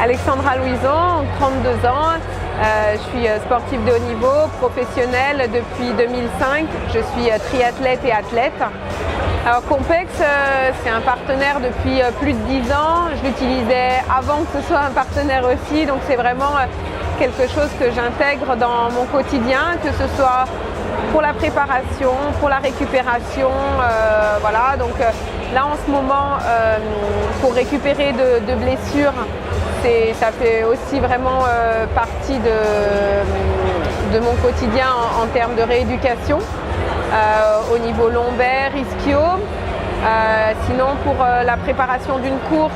Alexandra Louison, 32 ans. Je suis sportive de haut niveau, professionnelle depuis 2005. Je suis triathlète et athlète. Alors Compex, c'est un partenaire depuis plus de 10 ans. Je l'utilisais avant que ce soit un partenaire aussi, donc c'est vraiment quelque chose que j'intègre dans mon quotidien, que ce soit pour la préparation, pour la récupération, voilà. Donc là en ce moment, pour récupérer de blessures, ça fait aussi vraiment partie de mon quotidien en termes de rééducation, au niveau lombaire, ischio. Sinon pour la préparation d'une course,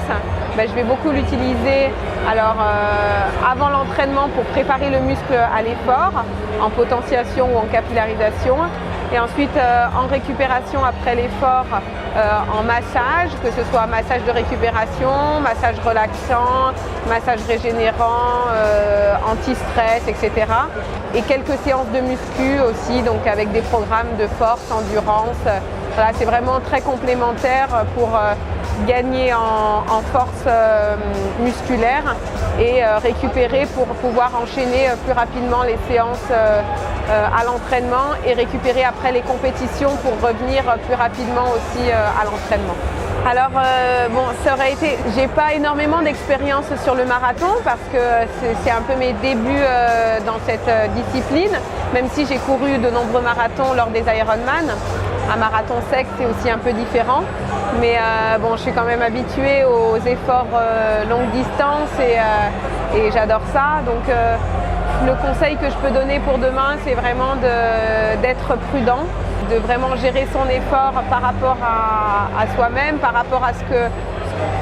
je vais beaucoup l'utiliser avant l'entraînement pour préparer le muscle à l'effort, en potentiation ou en capillarisation. Et ensuite en récupération après l'effort, en massage, que ce soit massage de récupération, massage relaxant, massage régénérant, anti-stress, etc. Et quelques séances de muscu aussi, donc avec des programmes de force, endurance. Voilà, c'est vraiment très complémentaire pour gagner en force musculaire et récupérer pour pouvoir enchaîner plus rapidement les séances à l'entraînement et récupérer après les compétitions pour revenir plus rapidement aussi à l'entraînement. Alors j'ai pas énormément d'expérience sur le marathon parce que c'est un peu mes débuts dans cette discipline, même si j'ai couru de nombreux marathons lors des Ironman. Un marathon sec, c'est aussi un peu différent, mais je suis quand même habituée aux efforts longue distance et j'adore ça. Donc le conseil que je peux donner pour demain, c'est vraiment d'être prudent, de vraiment gérer son effort par rapport à soi-même, par rapport à ce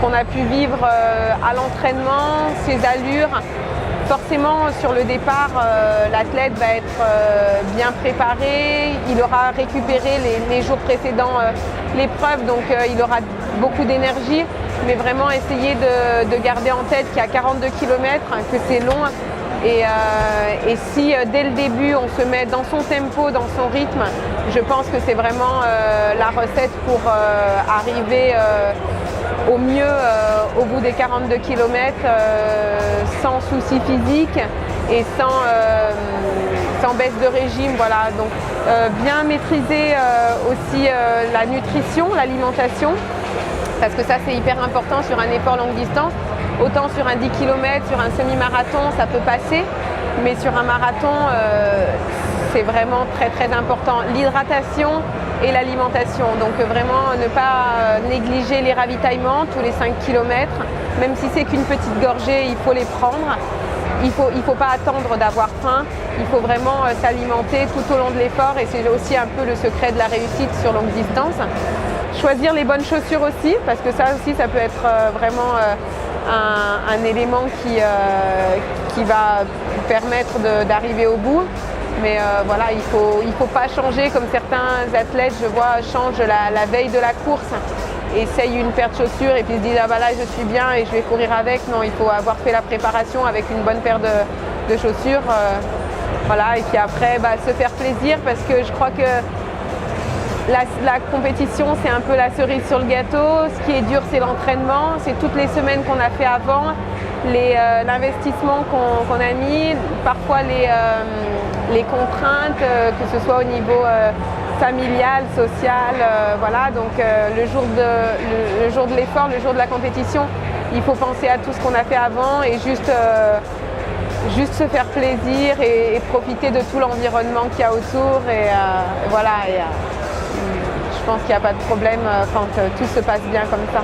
qu'on a pu vivre à l'entraînement, ses allures. Forcément, sur le départ, l'athlète va être bien préparé, il aura récupéré les jours précédents l'épreuve, donc il aura beaucoup d'énergie, mais vraiment essayer de garder en tête qu'il y a 42 km, que c'est long, et si dès le début on se met dans son tempo, dans son rythme, je pense que c'est vraiment la recette pour arriver au mieux au bout des 42 km sans soucis physiques et sans baisse de régime. Voilà. Donc bien maîtriser aussi la nutrition, l'alimentation, parce que ça c'est hyper important sur un effort longue distance. Autant sur un 10 km, sur un semi-marathon, ça peut passer, mais sur un marathon, c'est vraiment très très important. L'hydratation et l'alimentation, donc vraiment ne pas négliger les ravitaillements tous les 5 km, même si c'est qu'une petite gorgée, il faut les prendre. Il faut pas attendre d'avoir faim, il faut vraiment s'alimenter tout au long de l'effort et c'est aussi un peu le secret de la réussite sur longue distance. Choisir les bonnes chaussures aussi, parce que ça aussi ça peut être vraiment un élément qui va permettre d'arriver au bout. Mais voilà, il faut pas changer comme certains athlètes, je vois, changent la veille de la course, essayent une paire de chaussures et puis se disent ah bah là je suis bien et je vais courir avec. Non, il faut avoir fait la préparation avec une bonne paire de chaussures. Voilà, et puis après se faire plaisir parce que je crois que la compétition c'est un peu la cerise sur le gâteau. Ce qui est dur c'est l'entraînement, c'est toutes les semaines qu'on a fait avant, l'investissement qu'on a mis, parfois les contraintes, que ce soit au niveau familial, social, voilà. Donc le jour de l'effort, le jour de la compétition, il faut penser à tout ce qu'on a fait avant et juste se faire plaisir et profiter de tout l'environnement qu'il y a autour et voilà. Je pense qu'il n'y a pas de problème quand tout se passe bien comme ça.